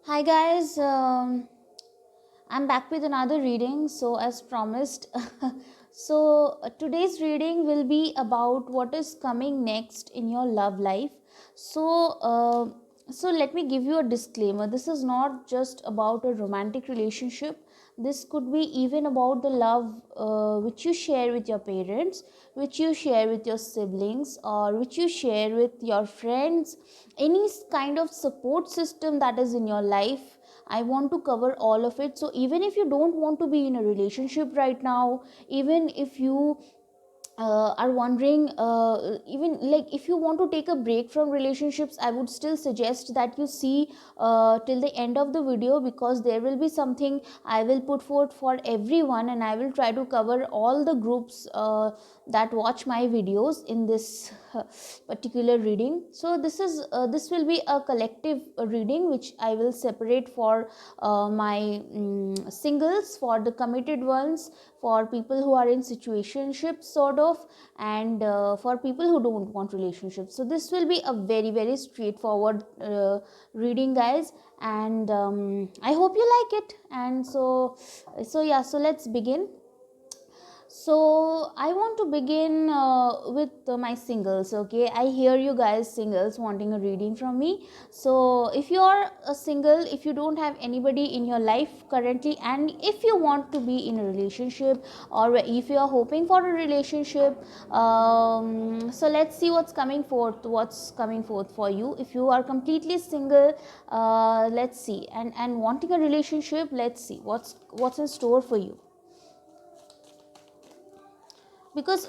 Hi guys, I'm back with another reading. So, as promised, today's reading will be about what is coming next in your love life. So, let me give you a disclaimer. This is not just about a romantic relationship. This could be even about the love which you share with your parents, which you share with your siblings, or which you share with your friends. Any kind of support system that is in your life, I want to cover all of it. So even if you don't want to be in a relationship right now, even if you are wondering, even like if you want to take a break from relationships, I would still suggest that you see till the end of the video, because there will be something I will put forth for everyone, and I will try to cover all the groups that watch my videos in this particular reading. So this will be a collective reading which I will separate for my singles, for the committed ones, for people who are in situationships sort of, and for people who don't want relationships. So this will be a very straightforward reading, guys, and I hope you like it. And yeah, so let's begin. So I want to begin with my singles. Okay, I hear you guys singles wanting a reading from me. So if you are a single, if you don't have anybody in your life currently, and if you want to be in a relationship, or if you are hoping for a relationship, so let's see what's coming forth for you. If you are completely single, let's see, and wanting a relationship, let's see what's in store for you. Because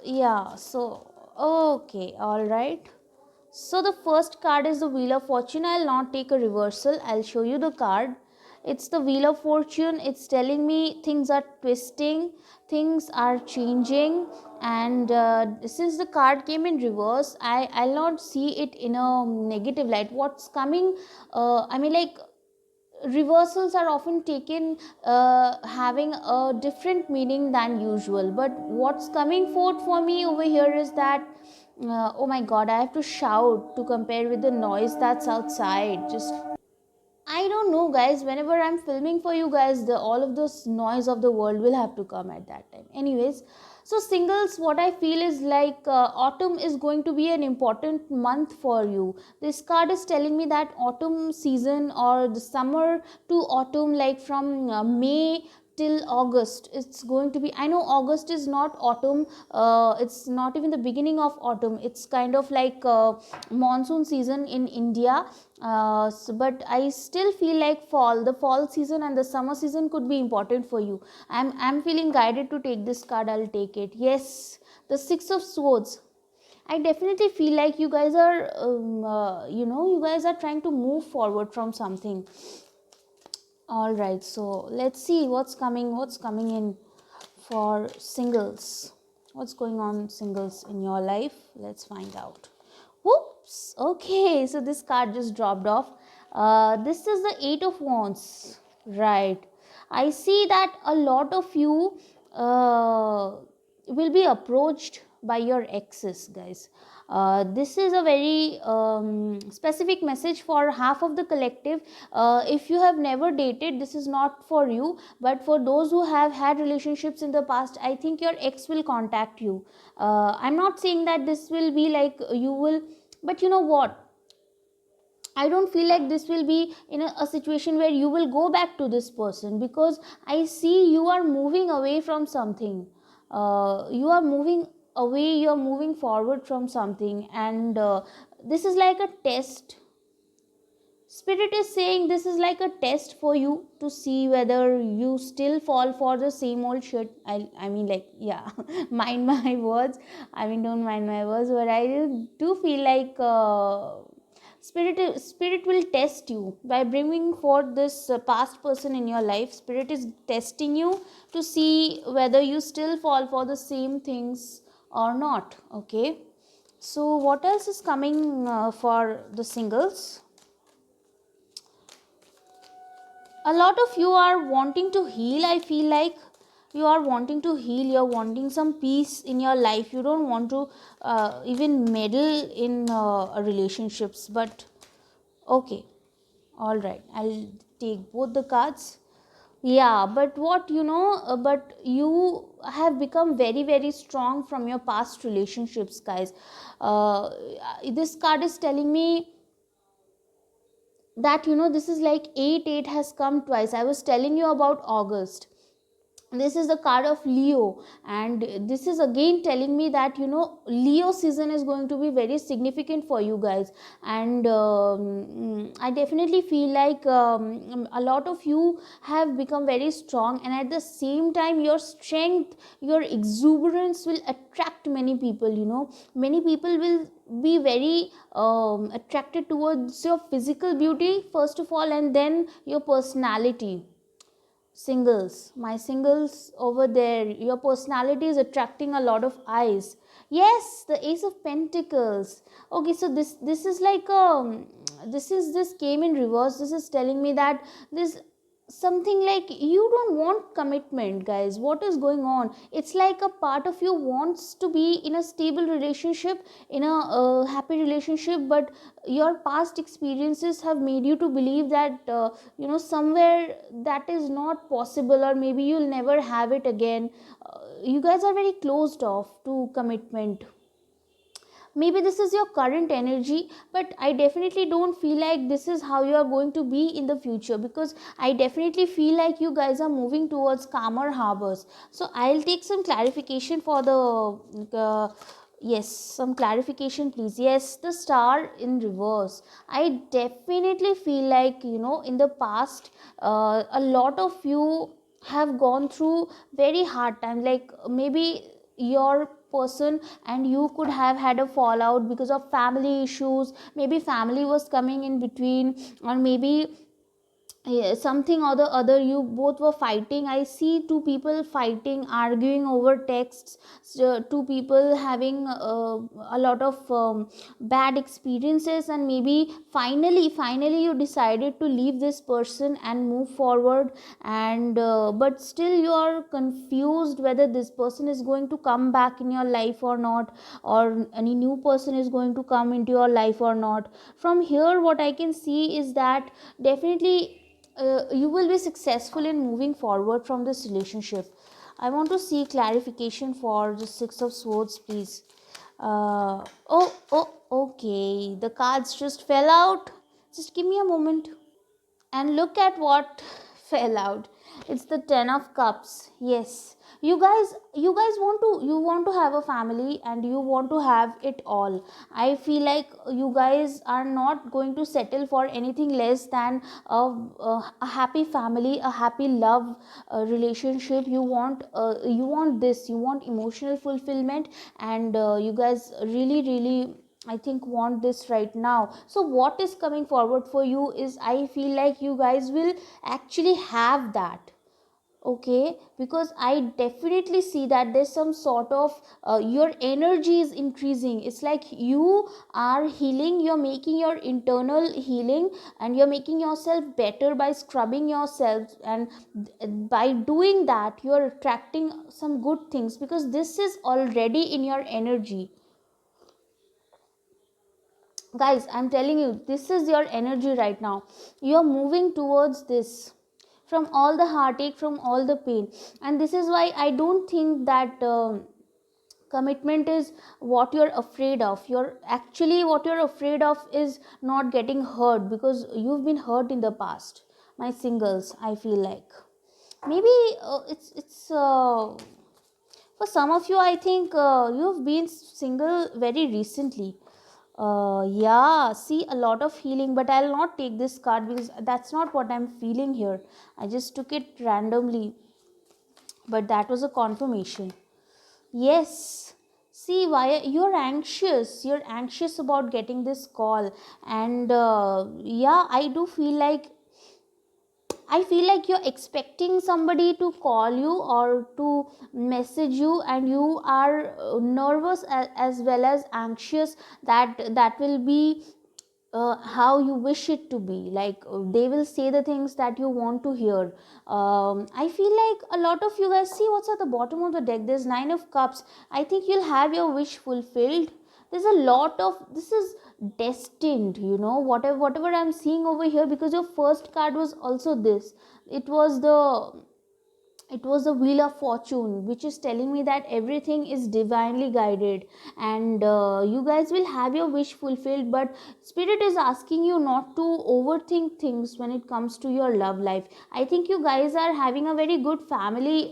yeah, so okay, all right. So the first card is the Wheel of Fortune. I'll not take a reversal, I'll show you the card. It's the Wheel of Fortune. It's telling me things are twisting, things are changing, and since the card came in reverse, I'll not see it in a negative light. What's coming, I mean, like, reversals are often taken having a different meaning than usual, but what's coming forth for me over here is that oh my god, I have to shout to compare with the noise that's outside. Just, I don't know, guys. Whenever I'm filming for you guys, the all of this noise of the world will have to come at that time. Anyways, so singles, what I feel is like autumn is going to be an important month for you. This card is telling me that autumn season, or the summer to autumn, like from May till August, it's going to be, I know August is not autumn, it's not even the beginning of autumn, it's kind of like monsoon season in India. But I still feel like the fall season and the summer season could be important for you. I'm feeling guided to take this card. I'll take it. Yes, the Six of Swords. I definitely feel like you guys are, you guys are trying to move forward from something. All right, so let's see what's coming in for singles. What's going on, singles, in your life? Let's find out. Whoops. Okay, so this card just dropped off. This is the Eight of Wands. Right. I see that a lot of you will be approached by your exes, guys. This is a very specific message for half of the collective. If you have never dated, this is not for you, but for those who have had relationships in the past, I think your ex will contact you. I'm not saying that this will be like you will, but you know what, I don't feel like this will be in a situation where you will go back to this person, because I see you are moving away from something. You are moving away, you are moving forward from something, and this is like a test. Spirit is saying this is like a test for you to see whether you still fall for the same old shit. I mean, like, yeah, mind my words. I mean, don't mind my words, but I do feel like spirit will test you by bringing forth this past person in your life. Spirit is testing you to see whether you still fall for the same things or not. Okay. So what else is coming for the singles? A lot of you are wanting to heal. I feel like you are wanting to heal, you're wanting some peace in your life. You don't want to even meddle in relationships, but okay. All right, I'll take both the cards. Yeah, but what but you have become very, very strong from your past relationships, guys. This card is telling me that this is like 8 has come twice. I was telling you about August. This is the card of Leo, and this is again telling me that Leo season is going to be very significant for you guys. And I definitely feel like a lot of you have become very strong, and at the same time your strength, your exuberance will attract many people. Many people will be very attracted towards your physical beauty first of all, and then your personality. Singles, my singles over there, your personality is attracting a lot of eyes. Yes, the Ace of Pentacles. Okay, so this is like this came in reverse. This is telling me that this something like you don't want commitment, guys. What is going on? It's like a part of you wants to be in a stable relationship, in a happy relationship, but your past experiences have made you to believe that somewhere that is not possible, or maybe you'll never have it again. You guys are very closed off to commitment. Maybe this is your current energy, but I definitely don't feel like this is how you are going to be in the future, because I definitely feel like you guys are moving towards calmer harbors. So I'll take some clarification for the yes, some clarification please. Yes, the Star in reverse. I definitely feel like in the past a lot of you have gone through very hard time, like maybe your person and you could have had a fallout because of family issues. Maybe family was coming in between, or maybe something or the other, you both were fighting. I see two people fighting, arguing over texts. So two people having a lot of bad experiences, and maybe finally you decided to leave this person and move forward. And but still you are confused whether this person is going to come back in your life or not, or any new person is going to come into your life or not. From here what I can see is that definitely you will be successful in moving forward from this relationship. I want to see clarification for the Six of Swords, please. Okay, the cards just fell out. Just give me a moment. And look at what fell out. It's the Ten of Cups. Yes, you guys want to have a family, and you want to have it all. I feel like you guys are not going to settle for anything less than a happy family, a happy love relationship. You want this, you want emotional fulfillment, and you guys really I think want this right now. So what is coming forward for you is, I feel like you guys will actually have that. Okay, because I definitely see that there's some sort of your energy is increasing. It's like you are healing, you're making your internal healing, and you're making yourself better by scrubbing yourself. And by doing that you're attracting some good things, because this is already in your energy. Guys, I'm telling you, this is your energy right now. You're moving towards this from all the heartache, from all the pain. And this is why I don't think that commitment is what you're afraid of. You're actually, what you're afraid of is not getting hurt, because you've been hurt in the past. My singles, I feel like maybe it's for some of you, I think you've been single very recently. Yeah, see a lot of healing, but I'll not take this card because that's not what I'm feeling here. I just took it randomly, but that was a confirmation. Yes. See, why you're anxious? You're anxious about getting this call, and yeah, I feel like you're expecting somebody to call you or to message you, and you are nervous as well as anxious that that will be how you wish it to be. Like they will say the things that you want to hear. I feel like a lot of you guys, see what's at the bottom of the deck. There's Nine of Cups. I think you'll have your wish fulfilled. There's a lot of, this is destined, whatever I'm seeing over here, because your first card was also this. It was the wheel of fortune, which is telling me that everything is divinely guided, and you guys will have your wish fulfilled. But spirit is asking you not to overthink things when it comes to your love life. I think you guys are having a very good family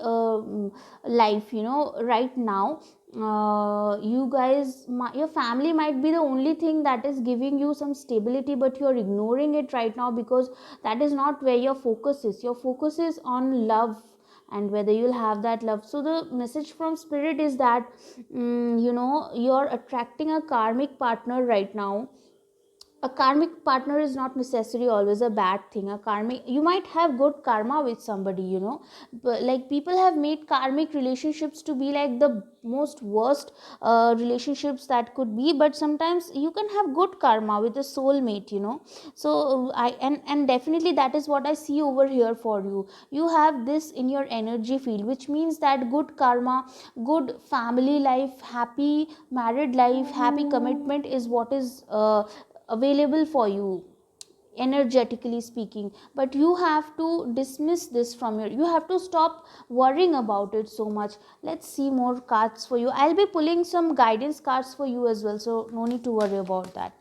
life, right now. You guys, your family might be the only thing that is giving you some stability, but you're ignoring it right now, because that is not where your focus is. Your focus is on love, and whether you'll have that love. So the message from spirit is that, you're attracting a karmic partner right now. A karmic partner is not necessarily always a bad thing. A karmic, you might have good karma with somebody, but like, people have made karmic relationships to be like the most worst relationships that could be, but sometimes you can have good karma with a soulmate, so I and definitely that is what I see over here for you. You have this in your energy field, which means that good karma, good family life, happy married life, happy commitment is what is available for you, energetically speaking. But you have to dismiss this from your, you have to stop worrying about it so much. Let's see more cards for you. I'll be pulling some guidance cards for you as well, so no need to worry about that.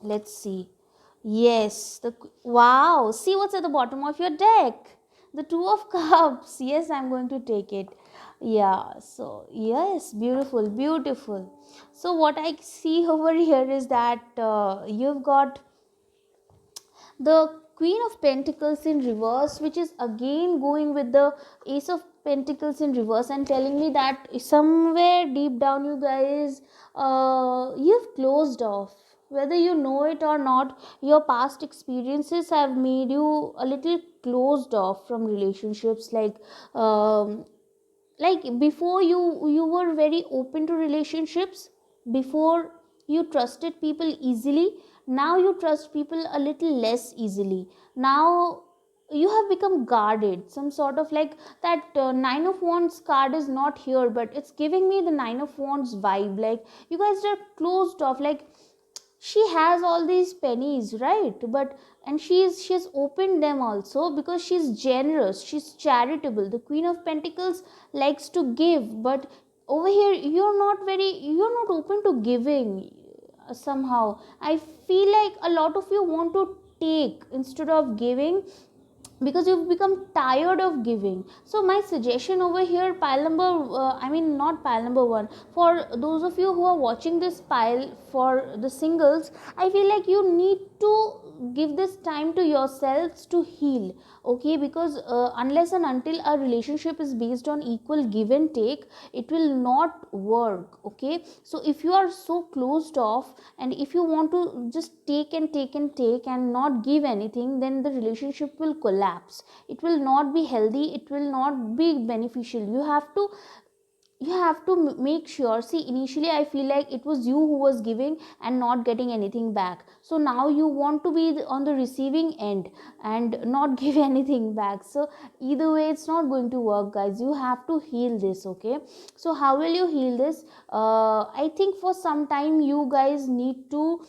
Let's see. Yes, wow, see what's at the bottom of your deck. The two of cups. Yes, I'm going to take it. Yeah, so yes, beautiful, beautiful. So what I see over here is that you've got the Queen of Pentacles in reverse, which is again going with the Ace of Pentacles in reverse, and telling me that somewhere deep down, you guys, you've closed off. Whether you know it or not, your past experiences have made you a little closed off from relationships. Like before, you were very open to relationships. Before, you trusted people easily. Now you trust people a little less easily. Now you have become guarded, some sort of like that. Nine of Wands card is not here, but it's giving me the Nine of Wands vibe. Like, you guys are closed off. Like, she has all these pennies, right? But and she's opened them also, because she's generous, she's charitable. The Queen of Pentacles likes to give, but over here, you're not open to giving. Somehow I feel like a lot of you want to take instead of giving, because you've become tired of giving. So my suggestion over here, pile number I mean, not pile number 1, for those of you who are watching this pile, for the singles, I feel like you need to give this time to yourselves to heal. Okay, because unless and until a relationship is based on equal give and take, it will not work. Okay, so if you are so closed off, and if you want to just take and take and take and not give anything, then the relationship will collapse. It will not be healthy, it will not be beneficial. You have to make sure. See, initially I feel like it was you who was giving and not getting anything back, so now you want to be on the receiving end and not give anything back. So either way, it's not going to work, guys. You have to heal this. Okay, so how will you heal this? I think for some time you guys need to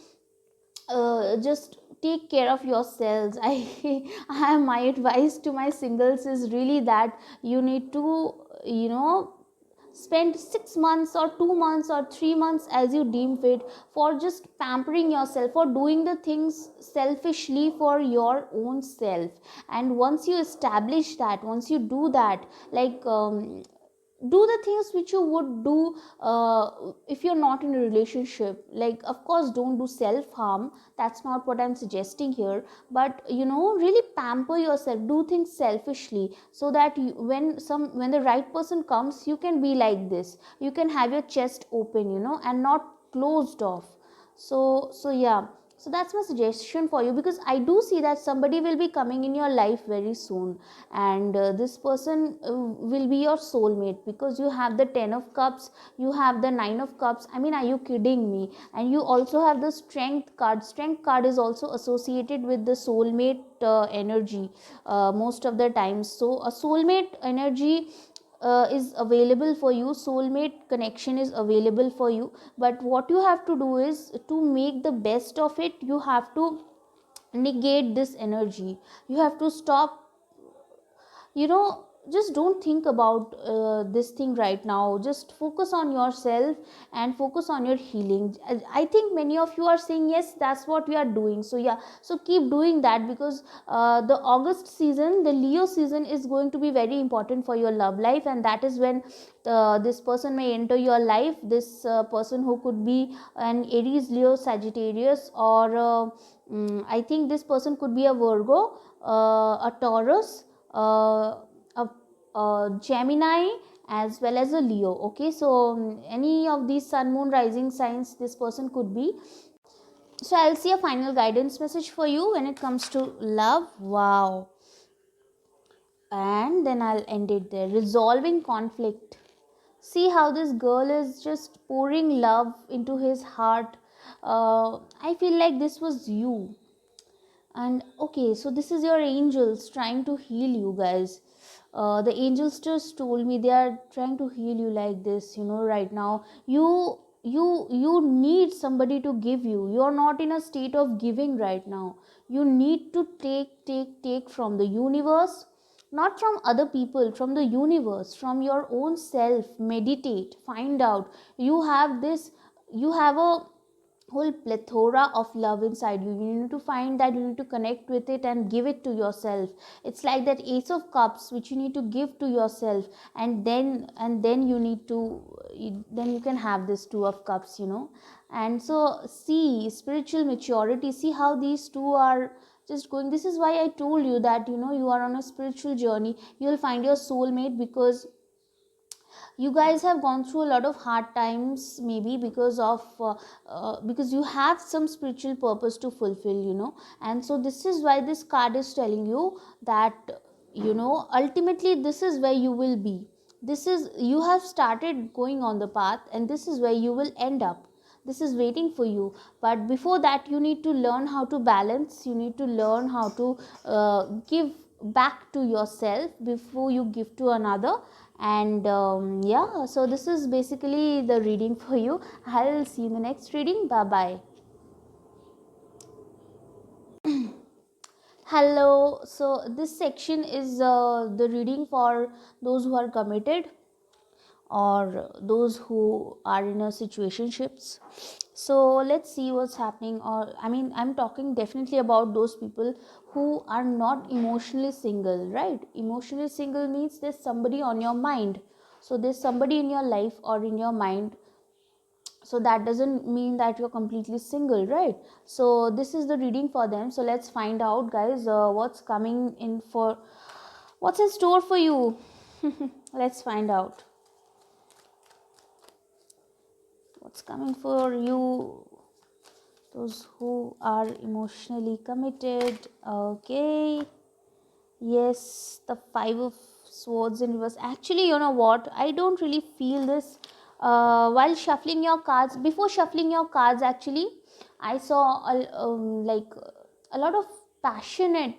just take care of yourselves. My advice to my singles is really that you need to, spend 6 months or 2 months or 3 months, as you deem fit, for just pampering yourself, for doing the things selfishly for your own self. And once you establish that, once you do that, like, do the things which you would do if you're not in a relationship. Like, of course, don't do self harm, that's not what I'm suggesting here, but really pamper yourself, do things selfishly, so that when the right person comes, you can be like this, you can have your chest open, and not closed off. So yeah, so that's my suggestion for you, because I do see that somebody will be coming in your life very soon, and this person will be your soulmate, because you have the 10 of cups, you have the 9 of cups. I mean, are you kidding me? And you also have the strength card. Strength card is also associated with the soulmate energy most of the times. So a soulmate energy is available for you, soulmate connection is available for you, but what you have to do is to make the best of it. You have to negate this energy. You have to stop, you know, just don't think about this thing right now. Just focus on yourself and focus on your healing. I think many of you are saying yes, that's what we are doing. So yeah, so keep doing that, because the August season, the Leo season, is going to be very important for your love life, and that is when this person may enter your life. This person who could be an Aries, Leo, Sagittarius, or I think this person could be a Virgo, a Taurus, a Gemini, as well as a Leo. Okay, so any of these sun, moon, rising signs this person could be. So I'll see a final guidance message for you when it comes to love. Wow. And then I'll end it there. Resolving conflict. See how this girl is just pouring love into his heart. I feel like this was you. And okay, so this is your angels trying to heal you guys. The angels just told me they are trying to heal you like this, right now. You need somebody to give you. You're not in a state of giving right now. You need to take from the universe, not from other people, from the universe, from your own self. Meditate, find out. You have a whole plethora of love inside you. You need to find that. You need to connect with it and give it to yourself. It's like that Ace of Cups which you need to give to yourself, and then you need to, then you can have this Two of Cups. And so see spiritual maturity. See how these two are just going. This is why I told you that you are on a spiritual journey. You'll find your soulmate, because you guys have gone through a lot of hard times, maybe because you have some spiritual purpose to fulfill. And so this is why this card is telling you that ultimately this is where you will be. This is, you have started going on the path, and this is where you will end up. This is waiting for you. But before that, you need to learn how to balance. You need to learn how to give back to yourself before you give to another. And yeah, so this is basically the reading for you. I'll see you in the next reading. Bye bye. Hello. So this section is the reading for those who are committed, or those who are in a situationships. So let's see what's happening. Or I'm talking definitely about those people who are not emotionally single, right? Emotionally single means there's somebody on your mind. So there's somebody in your life or in your mind. So that doesn't mean that you're completely single, right? So this is the reading for them. So let's find out, guys, what's in store for you. Let's find out what's coming for you, those who are emotionally committed. Okay, yes, the Five of Swords in reverse. Actually, you know what, I don't really feel this while shuffling your cards. Before shuffling your cards, actually I saw like a lot of passionate,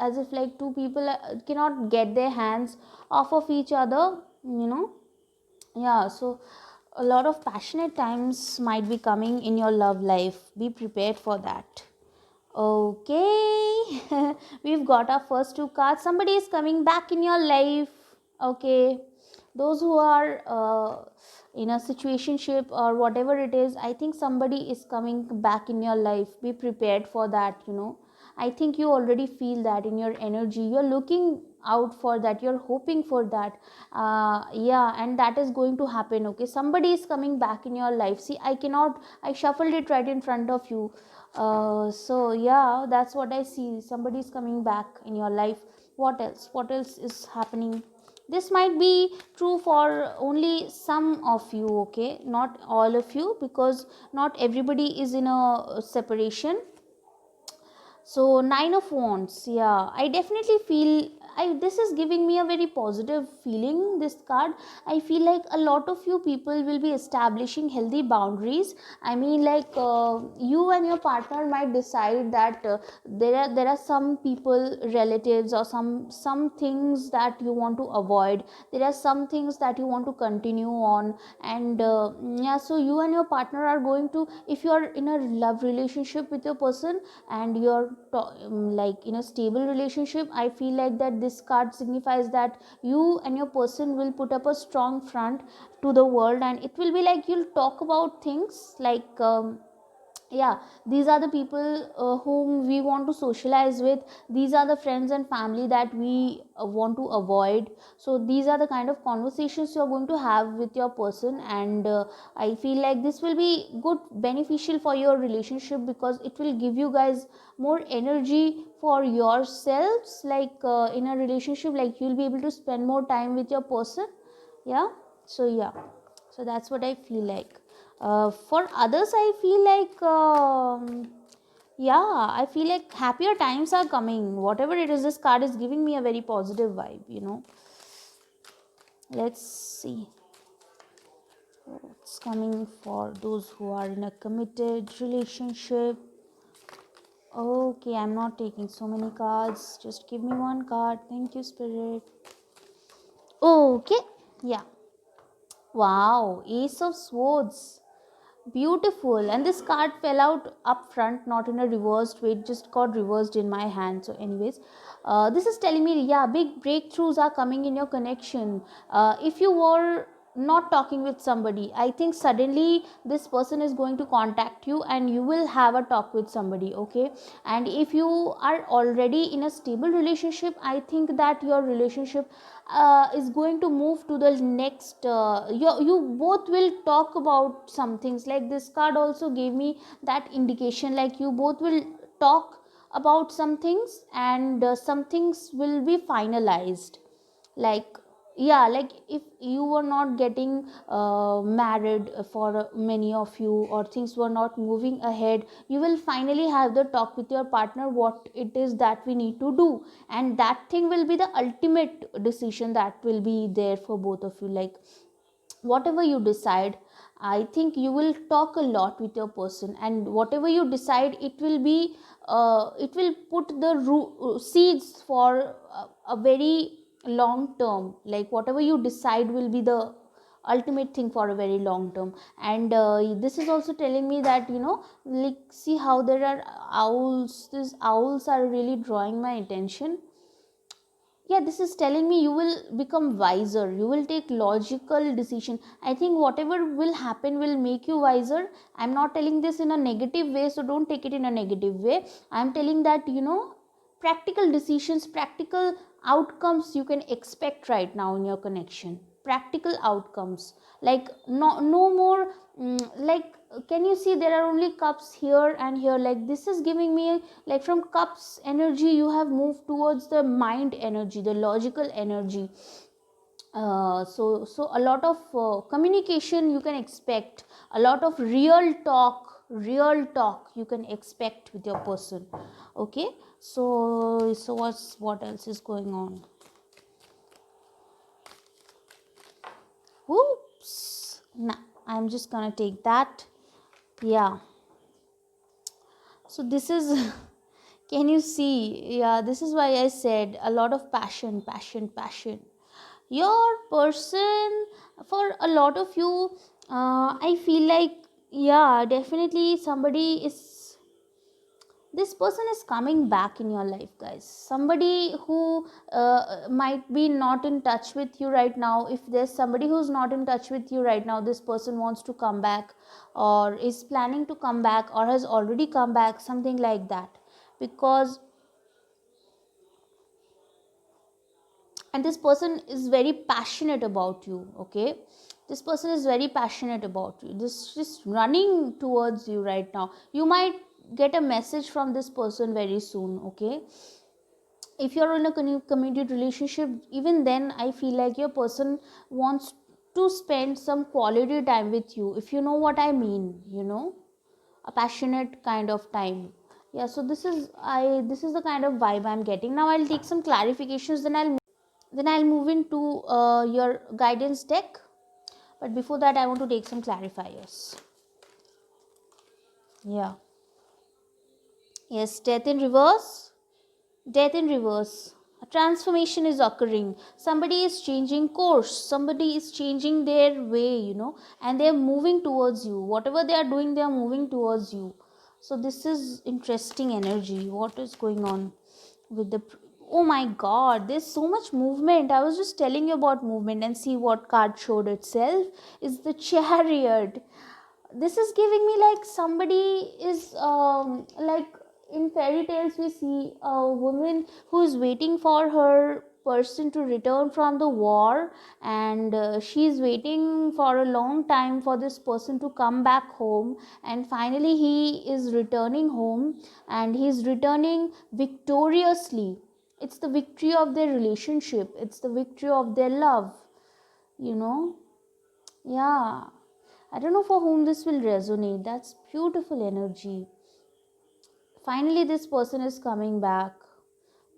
as if like two people cannot get their hands off of each other, yeah. So a lot of passionate times might be coming in your love life. Be prepared for that. Okay. We've got our first two cards. Somebody is coming back in your life. Okay, those who are in a situationship or whatever it is, I think somebody is coming back in your life. Be prepared for that. I think you already feel that in your energy. You're looking out for that, you're hoping for that. Yeah, and that is going to happen. Okay, somebody is coming back in your life. See, I shuffled it right in front of you. So yeah, that's what I see. Somebody is coming back in your life. What else is happening? This might be true for only some of you, okay, not all of you, because not everybody is in a separation. So Nine of Wands, yeah, I definitely feel this is giving me a very positive feeling, this card. I feel like a lot of you people will be establishing healthy boundaries. I mean, like, you and your partner might decide that there are some people, relatives, or some things that you want to avoid. There are some things that you want to continue on. And yeah, so you and your partner are going to, if you are in a love relationship with your person, and you're like in a stable relationship, I feel like that this card signifies that you and your person will put up a strong front to the world. And it will be like you'll talk about things like, yeah, these are the people whom we want to socialize with. These are the friends and family that we want to avoid. So these are the kind of conversations you're going to have with your person. And I feel like this will be good, beneficial for your relationship, because it will give you guys more energy for yourselves. Like, in a relationship, like, you'll be able to spend more time with your person. Yeah. So yeah, so that's what I feel like. For others, I feel like, yeah, I feel like happier times are coming. Whatever it is, this card is giving me a very positive vibe. Let's see what's coming for those who are in a committed relationship. Okay, I'm not taking so many cards. Just give me one card. Thank you, Spirit. Okay, yeah. Wow, Ace of Swords. Beautiful. And this card fell out up front, not in a reversed way. It just got reversed in my hand. So anyways, this is telling me, yeah, big breakthroughs are coming in your connection. If you were not talking with somebody, I think suddenly this person is going to contact you and you will have a talk with somebody. Okay. And if you are already in a stable relationship, I think that your relationship is going to move to the next, you both will talk about some things. Like, this card also gave me that indication, like, you both will talk about some things, and some things will be finalized. Like, yeah, like, if you were not getting married for many of you, or things were not moving ahead, you will finally have the talk with your partner what it is that we need to do. And that thing will be the ultimate decision that will be there for both of you. Like, whatever you decide, I think you will talk a lot with your person, and whatever you decide, it will be it will put the seeds for a very long term. Like, whatever you decide will be the ultimate thing for a very long term. And this is also telling me that, like, see how there are owls. These owls are really drawing my attention. Yeah, this is telling me you will become wiser, you will take logical decision. I think whatever will happen will make you wiser. I'm not telling this in a negative way, so don't take it in a negative way. I'm telling that, practical decisions, practical outcomes you can expect right now in your connection. Practical outcomes, like, no more, like, can you see there are only cups here and here? Like, this is giving me, like, from cups energy you have moved towards the mind energy, the logical energy. So a lot of communication you can expect, a lot of real talk you can expect with your person. Okay. So what else is going on? Whoops. Nah, I'm just gonna take that. Yeah. So this is can you see? Yeah, this is why I said a lot of passion. Your person, for a lot of you, I feel like, yeah, definitely somebody is, this person is coming back in your life, guys. Somebody who might be not in touch with you right now. If there's somebody who's not in touch with you right now, this person wants to come back, or is planning to come back, or has already come back, something like that. Because, and this person is very passionate about you. Okay, this person is very passionate about you. This is just running towards you right now. You might get a message from this person very soon. Okay, if you're in a committed relationship, even then I feel like your person wants to spend some quality time with you, if you know what I mean. A passionate kind of time. Yeah, so this is the kind of vibe I'm getting. Now I'll take some clarifications, then I'll move into your guidance deck. But before that, I want to take some clarifiers. Yeah. Yes, death in reverse. Death in reverse. A transformation is occurring. Somebody is changing course. Somebody is changing their way, and they're moving towards you. Whatever they are doing, they are moving towards you. So this is interesting energy. What is going on with the? Oh my God! There's so much movement. I was just telling you about movement, and see what card showed itself is the Chariot. This is giving me like somebody is like in fairy tales we see a woman who is waiting for her person to return from the war, and she is waiting for a long time for this person to come back home, and finally he is returning home, and he is returning victoriously. It's the victory of their relationship, it's the victory of their love, you know yeah. I don't know for whom this will resonate. That's beautiful energy. Finally, this person is coming back.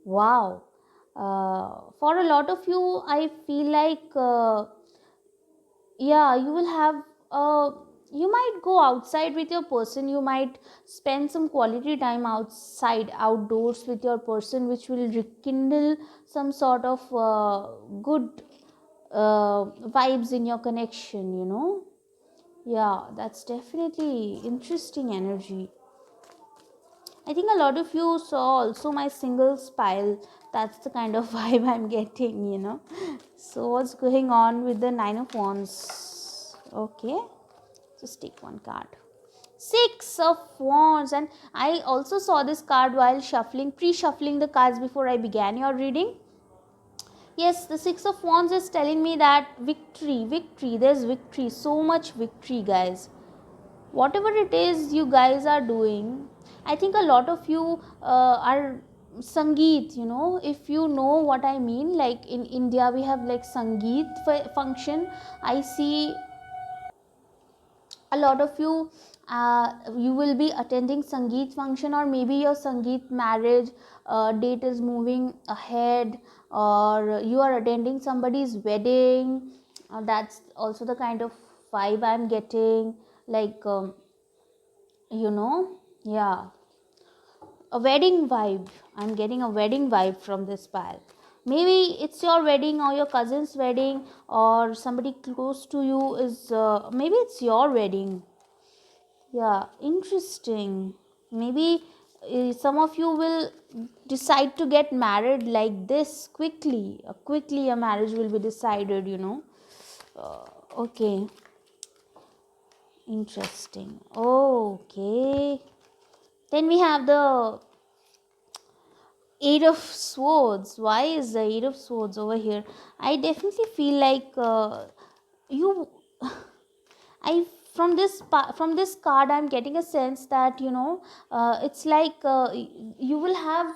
Wow. For a lot of you, I feel like, yeah, you will have, you might go outside with your person. You might spend some quality time outside, outdoors with your person, which will rekindle some sort of good vibes in your connection. Yeah, that's definitely interesting energy. I think a lot of you saw also my single spile. That's the kind of vibe I'm getting. So what's going on with the Nine of Wands? Okay, just take one card. Six of Wands, and I also saw this card while pre-shuffling the cards before I began your reading. Yes, the Six of Wands is telling me that victory, there's victory, so much victory, guys. Whatever it is you guys are doing, I think a lot of you are Sangeet, if you know what I mean. Like in India, we have like Sangeet function. I see a lot of you, you will be attending Sangeet function, or maybe your Sangeet marriage date is moving ahead, or you are attending somebody's wedding. That's also the kind of vibe I'm getting. Like, yeah, a wedding vibe. I'm getting a wedding vibe from this pile. Maybe it's your wedding or your cousin's wedding, or somebody close to you is, maybe it's your wedding. Yeah, interesting. Maybe some of you will decide to get married like this quickly. Quickly a marriage will be decided. Okay, interesting. Okay, then we have the Eight of Swords. Why is the Eight of Swords over here? I definitely feel like you. I from this card, I'm getting a sense that it's like you will have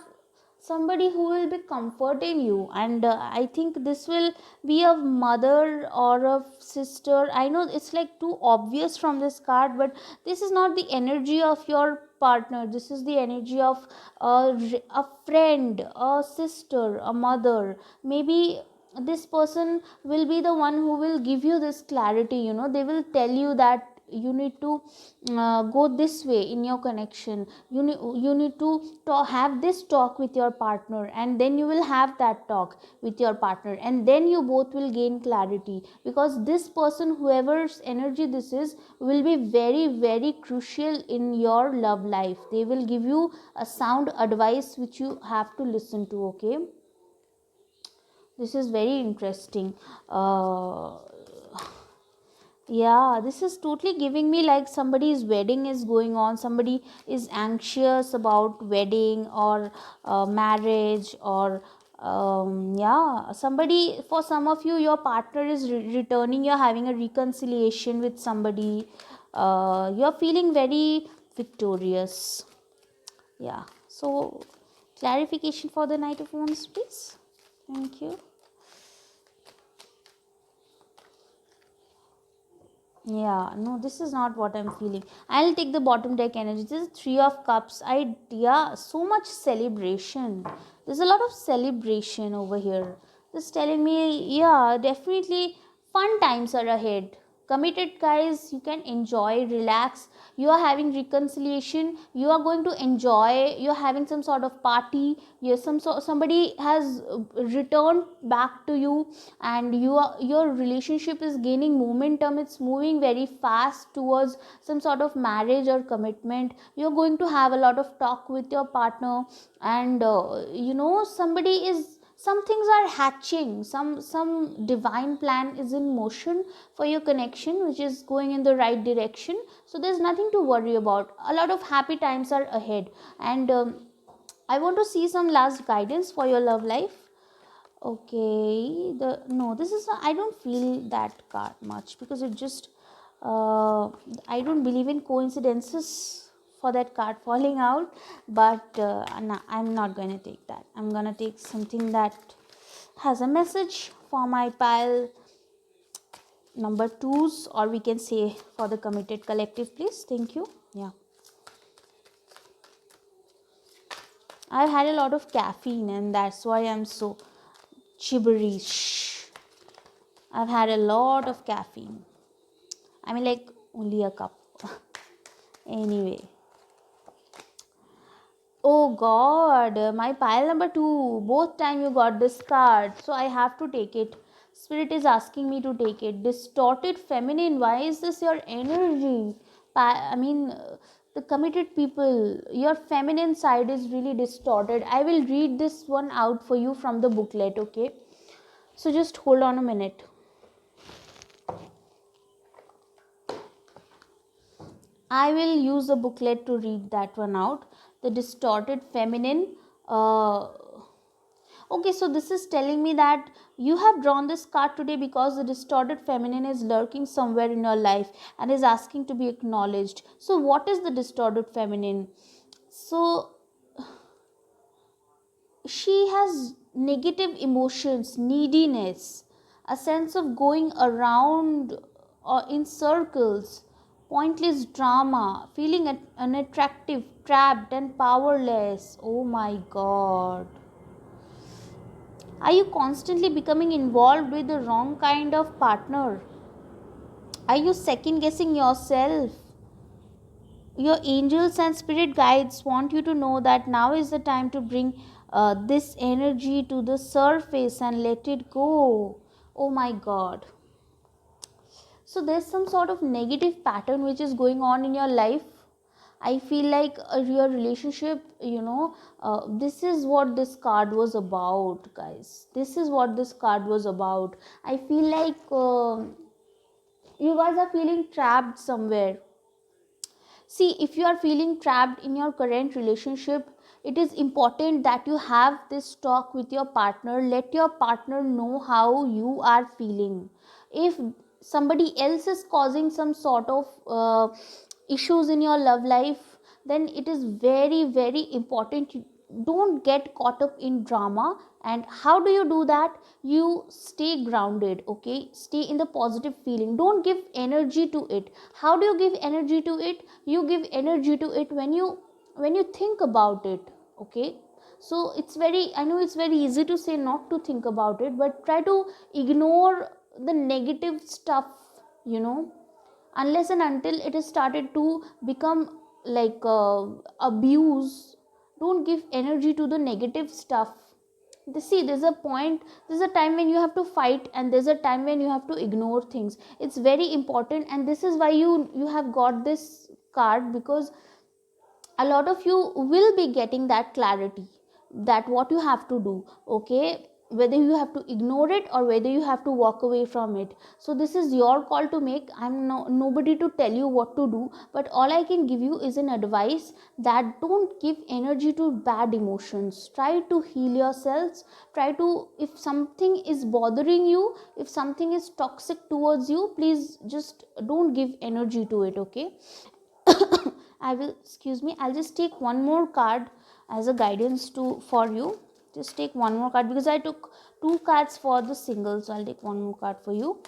somebody who will be comforting you, and I think this will be a mother or a sister. I know it's like too obvious from this card, but this is not the energy of your partner. This is the energy of a friend, a sister, a mother. Maybe this person will be the one who will give you this clarity. They will tell you that you need to go this way in your connection. You need to have this talk with your partner, and then you will have that talk with your partner, and then you both will gain clarity, because this person, whoever's energy this is, will be very very crucial in your love life. They will give you a sound advice which you have to listen to. Okay, this is very interesting. Yeah, this is totally giving me like somebody's wedding is going on. Somebody is anxious about wedding or marriage, or yeah, somebody, for some of you, your partner is returning. You're having a reconciliation with somebody. You're feeling very victorious. Yeah, so clarification for the Knight of Wands, please. Thank you. Yeah, no, this is not what I'm feeling. I'll take the bottom deck energy. This is Three of Cups. Yeah, so much celebration. There's a lot of celebration over here. This telling me, yeah, definitely fun times are ahead. Committed guys, you can enjoy, relax. You are having reconciliation. You are going to enjoy. You're having some sort of party. Yes, somebody has returned back to you, and your relationship is gaining momentum. It's moving very fast towards some sort of marriage or commitment. You're going to have a lot of talk with your partner, and somebody is, some things are hatching, some divine plan is in motion for your connection, which is going in the right direction. So there's nothing to worry about. A lot of happy times are ahead. And I want to see some last guidance for your love life. Okay, the no, this is not, I don't feel that card much, because it just I don't believe in coincidences for that card falling out. But no, I'm not going to take that. I'm going to take something that has a message for my pile number twos, or we can say for the committed collective, please. Thank you. Yeah, I've had a lot of caffeine, and that's why I'm so gibberish. I've had a lot of caffeine. I mean, like, only a cup. Anyway. Oh God, my pile number two. Both time you got this card, so I have to take it. Spirit is asking me to take it. Distorted feminine. Why is this your energy? I mean, the committed people. Your feminine side is really distorted. I will read this one out for you from the booklet. Okay. So just hold on a minute. I will use a booklet to read that one out. The distorted feminine. Uh, okay, so this is telling me that you have drawn this card today because the distorted feminine is lurking somewhere in your life and is asking to be acknowledged. So, what is the distorted feminine? So, she has negative emotions, neediness, a sense of going around or in circles, pointless drama, feeling unattractive, trapped, and powerless. Oh my God. Are you constantly becoming involved with the wrong kind of partner? Are you second guessing yourself? Your angels and spirit guides want you to know that now is the time to bring this energy to the surface and let it go. Oh my God. So there's some sort of negative pattern which is going on in your life. I feel like your relationship, this is what this card was about, guys. This is what this card was about. I feel like you guys are feeling trapped somewhere. See, if you are feeling trapped in your current relationship, it is important that you have this talk with your partner. Let your partner know how you are feeling. If somebody else is causing some sort of issues in your love life, then it is very, very important. Don't get caught up in drama. And how do you do that? You stay grounded, okay? Stay in the positive feeling. Don't give energy to it. How do you give energy to it? You give energy to it when you think about it, okay? So it's very, I know it's very easy to say not to think about it, but try to ignore the negative stuff, you know unless and until it has started to become like abuse. Don't give energy to the negative stuff. See, there's a point, there's a time when you have to fight, and there's a time when you have to ignore things. It's very important, and this is why you have got this card, because a lot of you will be getting that clarity, that what you have to do, okay? Whether you have to ignore it or whether you have to walk away from it. So this is your call to make. I'm nobody to tell you what to do, but all I can give you is an advice that don't give energy to bad emotions. Try to heal yourselves. Try to, if something is bothering you, if something is toxic towards you, please just don't give energy to it, okay? I will, excuse me, I'll just take one more card as a guidance to for you. Just take one more card, because I took two cards for the single, so I'll take one more card for you.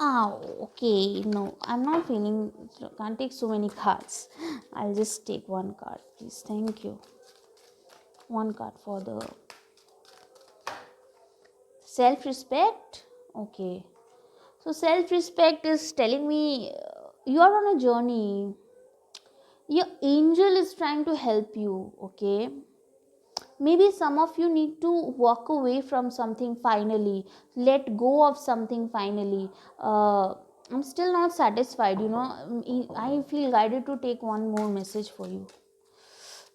Ah, okay, no, I'm not feeling, can't take so many cards. I'll just take one card, please. Thank you. One card for the self-respect. Okay, so self-respect is telling me you are on a journey. Your angel is trying to help you. Okay, maybe some of you need to walk away from something finally, let go of something finally. I'm still not satisfied, I feel guided to take one more message for you.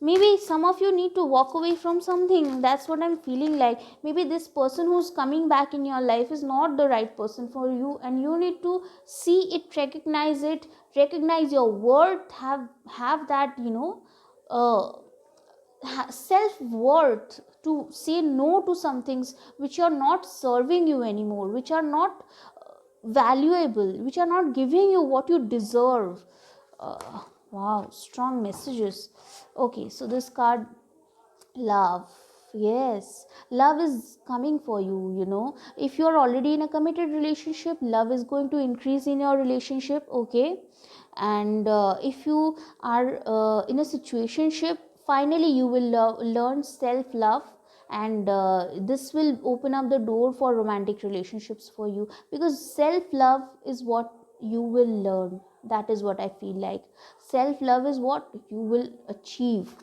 Maybe some of you need to walk away from something. That's what I'm feeling like. Maybe this person who's coming back in your life is not the right person for you, and you need to see it, recognize your worth, have that, uh, self worth to say no to some things which are not serving you anymore, which are not valuable, which are not giving you what you deserve. uh, wow, strong messages. Okay, so this card, love. Yes, love is coming for you. If you are already in a committed relationship, love is going to increase in your relationship. Okay, and if you are in a situationship, finally you will learn self love, and this will open up the door for romantic relationships for you, because self love is what you will learn. That is what I feel like. Self love is what you will achieve.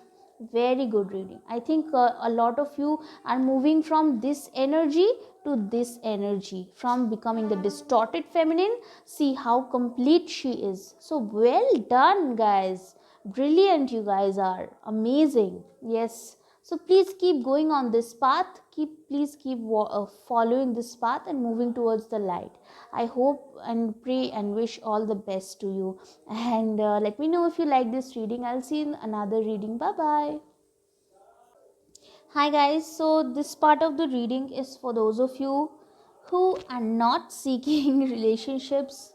Very good reading. I think a lot of you are moving from this energy to this energy, from becoming the distorted feminine. See how complete she is. So well done, guys. Brilliant, you guys are amazing. Yes. So please keep going on this path. Please keep following this path and moving towards the light. I hope and pray and wish all the best to you. And let me know if you like this reading. I'll see you in another reading. Bye bye. Hi guys, so this part of the reading is for those of you who are not seeking relationships.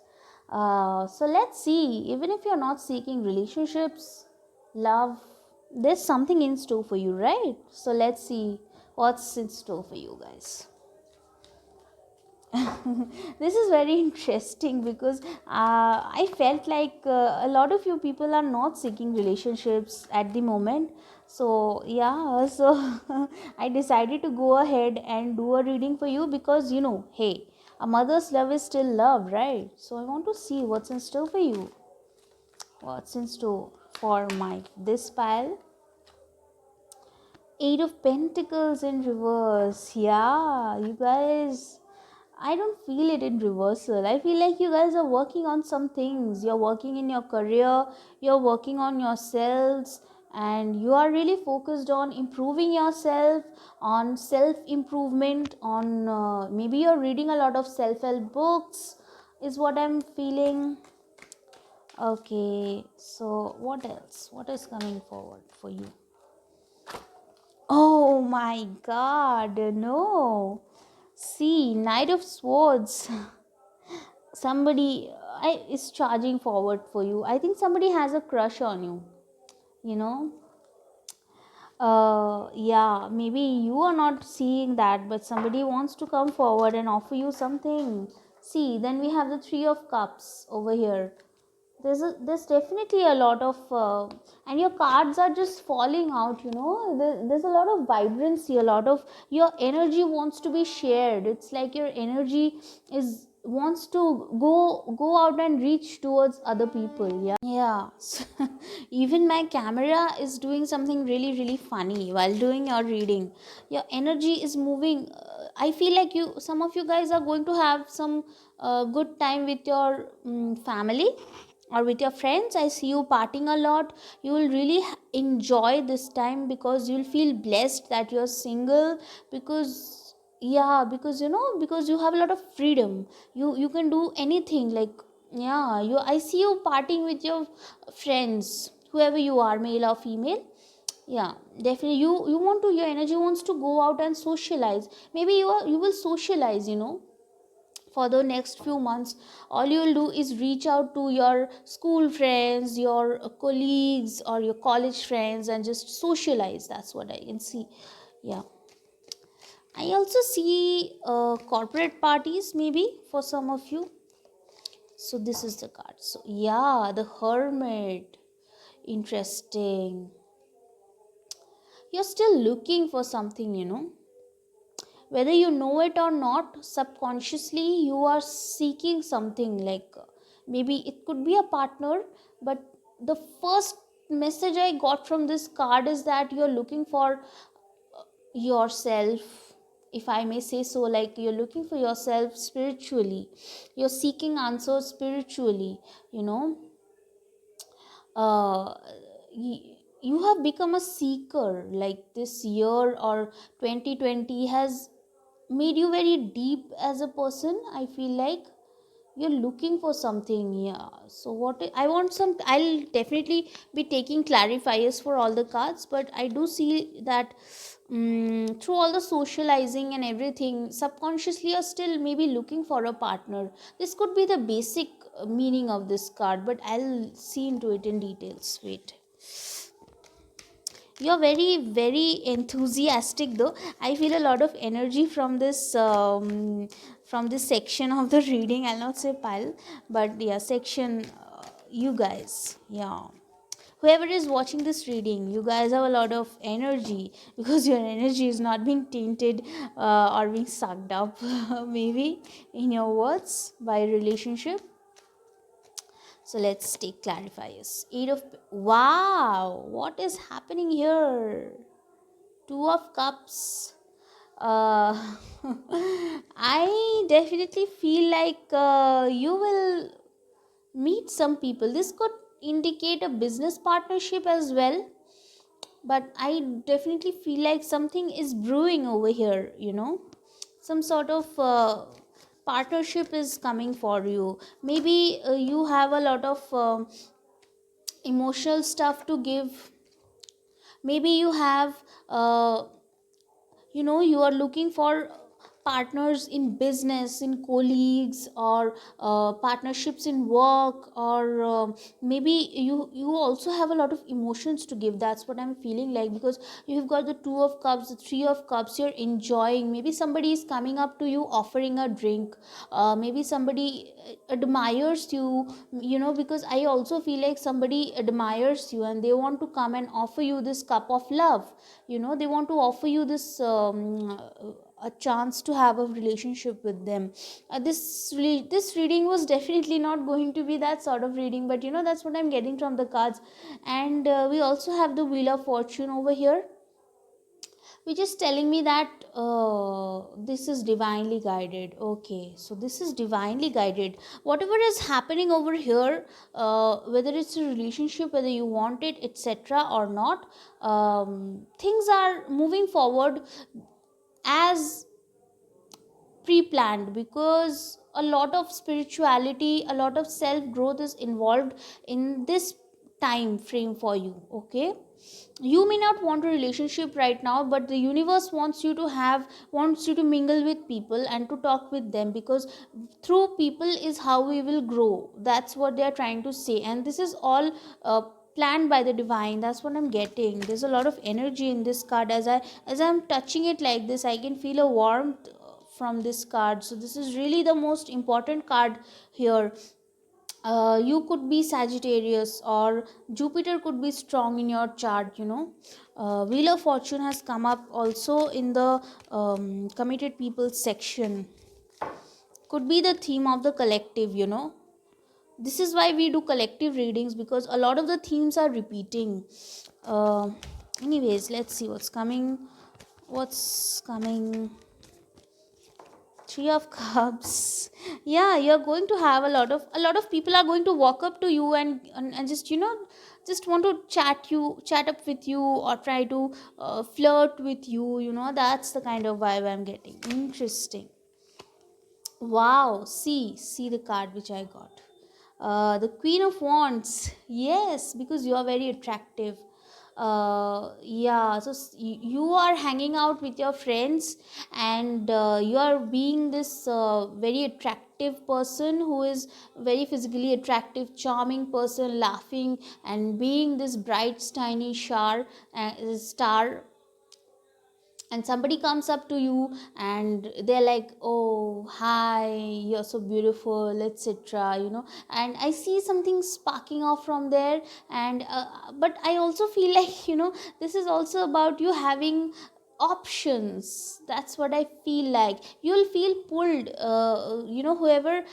So let's see, even if you're not seeking relationships, love, there's something in store for you, right? So let's see what's in store for you guys. This is very interesting because I felt like a lot of you people are not seeking relationships at the moment. So yeah, so I decided to go ahead and do a reading for you, because hey, a mother's love is still love, right? So I want to see what's in store for you. What's in store for my this pile? Eight of Pentacles in reverse. Yeah, you guys, I don't feel it in reversal. I feel like you guys are working on some things. You're working in your career, you're working on yourselves, and you are really focused on improving yourself, on self improvement, on maybe you're reading a lot of self help books, is what I'm feeling. Okay, so what else? What is coming forward for you? Oh my god, no. See, Knight of Swords. Somebody is charging forward for you. I think somebody has a crush on you, you know. Yeah, maybe you are not seeing that, but somebody wants to come forward and offer you something. See, then we have the Three of Cups over here. There's definitely a lot of and your cards are just falling out, there's a lot of vibrancy, a lot of your energy wants to be shared. It's like your energy is wants to go out and reach towards other people. Yeah. So, even my camera is doing something really really funny while doing your reading. Your energy is moving. I feel like some of you guys are going to have some good time with your family or with your friends. I see you partying a lot. You will really enjoy this time, because you'll feel blessed that you're single, because yeah, because you have a lot of freedom. You can do anything, like yeah, I see you partying with your friends, whoever you are, male or female. Yeah, definitely you want to, your energy wants to go out and socialize. Maybe you will socialize, for the next few months. All you will do is reach out to your school friends, your colleagues, or your college friends, and just socialize. That's what I can see. Yeah, I also see corporate parties maybe for some of you. So this is the card. So yeah, the Hermit. Interesting. You're still looking for something, whether you know it or not. Subconsciously you are seeking something, like maybe it could be a partner, but the first message I got from this card is that you're looking for yourself, if I may say so. Like, you're looking for yourself spiritually, you're seeking answers spiritually, you know uh, you have become a seeker. Like, this year or 2020 has made you very deep as a person. I feel like you're looking for something. Yeah, so what I want some, I'll definitely be taking clarifiers for all the cards, but I do see that through all the socializing and everything, subconsciously you're still maybe looking for a partner. This could be the basic meaning of this card, but I'll see into it in details. Wait, you're very very enthusiastic though. I feel a lot of energy from this section of the reading. I'll not say pile, but yeah, section. You guys, yeah, whoever is watching this reading, you guys have a lot of energy, because your energy is not being tainted or being sucked up maybe in your words by relationship. So let's take clarifiers. Eight of, wow, what is happening here? Two of cups. uh I definitely feel like you will meet some people. This could indicate a business partnership as well, but I definitely feel like something is brewing over here, some sort of partnership is coming for you. Maybe you have a lot of emotional stuff to give. Maybe you have uh, you are looking for partners in business, in colleagues, or partnerships in work, or maybe you also have a lot of emotions to give. That's what I'm feeling like, because you've got the two of cups, the three of cups. You're enjoying. Maybe somebody is coming up to you offering a drink. Maybe somebody admires you, because I also feel like somebody admires you and they want to come and offer you this cup of love. They want to offer you this a chance to have a relationship with them. This reading was definitely not going to be that sort of reading, but that's what I'm getting from the cards. And we also have the Wheel of Fortune over here, which is telling me that this is divinely guided. Okay, so this is divinely guided. Whatever is happening over here, whether it's a relationship, whether you want it, etc., or not, things are moving forward as pre-planned, because a lot of spirituality, a lot of self growth is involved in this time frame for you. Okay, you may not want a relationship right now, but the universe wants you to mingle with people and to talk with them, because through people is how we will grow. That's what they are trying to say, and this is all planned by the divine. That's what I'm getting. There's a lot of energy in this card. As I'm touching it like this, I can feel a warmth from this card. So this is really the most important card here. You could be Sagittarius, or Jupiter could be strong in your chart. Wheel of Fortune has come up also in the committed people section. Could be the theme of the collective. This is why we do collective readings, because a lot of the themes are repeating. uh, Anyways, let's see what's coming. Three of Cups. Yeah, you're going to have a lot of people are going to walk up to you and just just want to chat up with you, or try to flirt with you. That's the kind of vibe I'm getting. Interesting. Wow, see the card which I got. The Queen of Wands. Yes, because you are very attractive. Yeah, so you are hanging out with your friends, and you are being this very attractive person, who is very physically attractive, charming person, laughing and being this bright, tiny star, and somebody comes up to you and they're like, oh hi, you're so beautiful, etc., and I see something sparking off from there. And but I also feel like, this is also about you having options. That's what I feel like. You'll feel pulled, whoever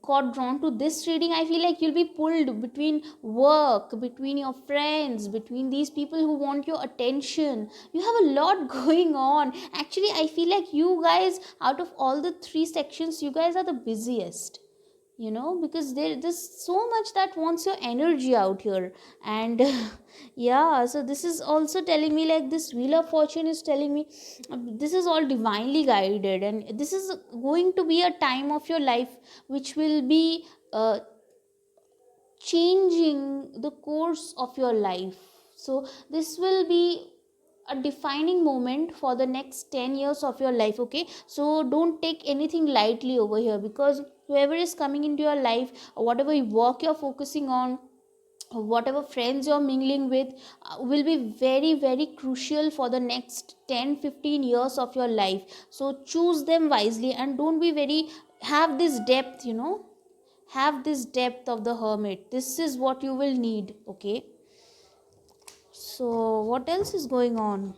got drawn to this reading, I feel like you'll be pulled between work, between your friends, between these people who want your attention. You have a lot going on. Actually, I feel like you guys, out of all the three sections, you guys are the busiest, because there's so much that wants your energy out here. And yeah, so this is also telling me, like, this wheel of fortune is telling me, this is all divinely guided, and this is going to be a time of your life which will be uh, changing the course of your life. So this will be a defining moment for the next 10 years of your life. Okay, so don't take anything lightly over here, because whoever is coming into your life, or whatever work you're focusing on, or whatever friends you're mingling with, will be very very crucial for the next 10-15 years of your life. So choose them wisely, and don't be very, have this depth, have this depth of the hermit. This is what you will need. Okay, so what else is going on?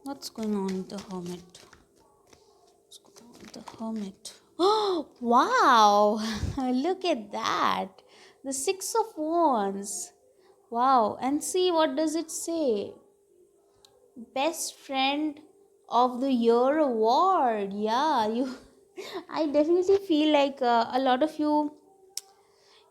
What's going on with the hermit? What's going on with the hermit? Oh, wow! Look at that. The Six of Wands. Wow. And see, what does it say? Best Friend of the Year award. Yeah, you. I definitely feel like a lot of you,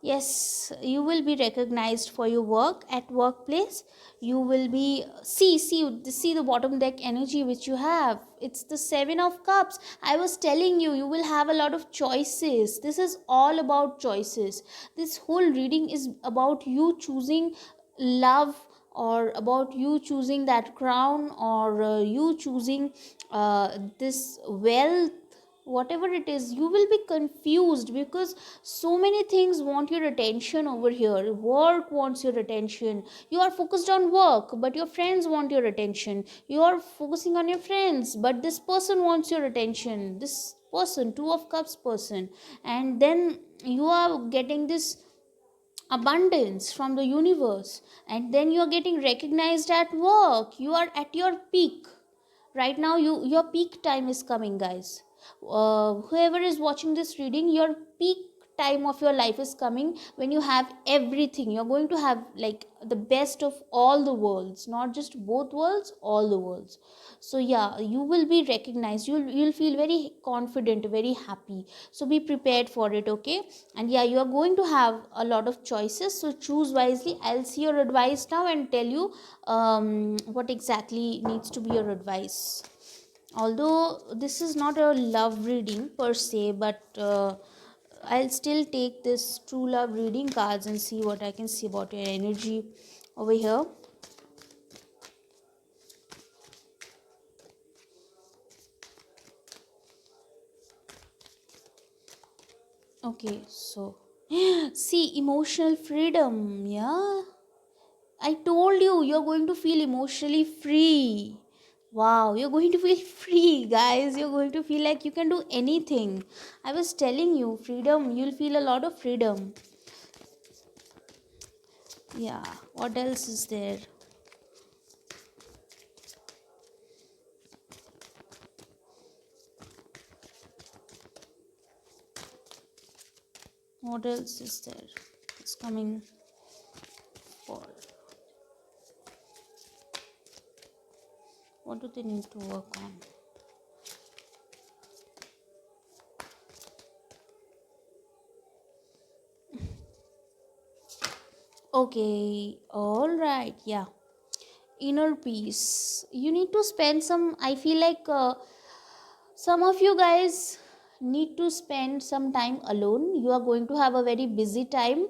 yes, you will be recognized for your work at workplace. You will be, see the bottom deck energy which you have. It's the Seven of Cups. I was telling you, you will have a lot of choices. This is all about choices. This whole reading is about you choosing love, or about you choosing that crown, or you choosing this wealth. Whatever it is, you will be confused, because so many things want your attention over here. Work wants your attention. You are focused on work, but your friends want your attention. You are focusing on your friends, but this person wants your attention. This person, Two of Cups person. And then you are getting this abundance from the universe, and then you are getting recognized at work. You are at your peak right now. Your peak time is coming, guys. Whoever is watching this reading, your peak time of your life is coming, when you have everything. You're going to have like the best of all the worlds, not just both worlds, all the worlds. So yeah, you will be recognized. You'll feel very confident, very happy. So be prepared for it. Okay, and yeah, you are going to have a lot of choices, so choose wisely. I'll see your advice now and tell you what exactly needs to be your advice. Although this is not a love reading per se, but I'll still take this true love reading cards and see what I can see about your energy over here. Okay, so see, emotional freedom. Yeah, I told you, you're going to feel emotionally free. Wow, you're going to feel free, guys. You're going to feel like you can do anything. I was telling you, freedom, you'll feel a lot of freedom. Yeah, what else is there? What else is there? It's coming for. What do they need to work on? Okay, all right, yeah. Inner peace. You need to spend some, I feel like some of you guys need to spend some time alone. You are going to have a very busy time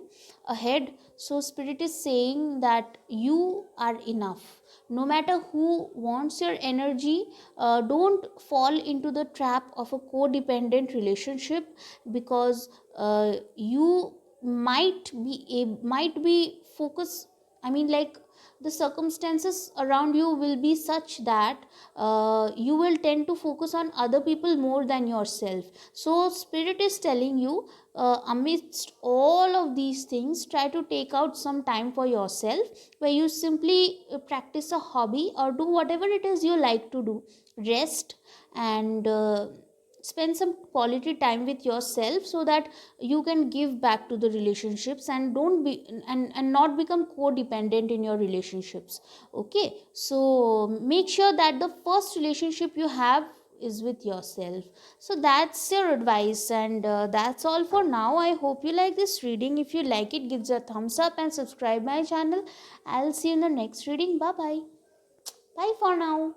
ahead. So spirit is saying that you are enough. No matter who wants your energy, don't fall into the trap of a codependent relationship, because you might be focus, I mean, like, the circumstances around you will be such that you will tend to focus on other people more than yourself. So spirit is telling you, amidst all of these things, try to take out some time for yourself, where you simply practice a hobby or do whatever it is you like to do. Rest and spend some quality time with yourself, so that you can give back to the relationships and don't be and not become codependent in your relationships. Okay, so make sure that the first relationship you have is with yourself. So that's your advice, and that's all for now. I hope you like this reading. If you like it, give a thumbs up and subscribe my channel. I'll see you in the next reading. Bye bye. Bye for now.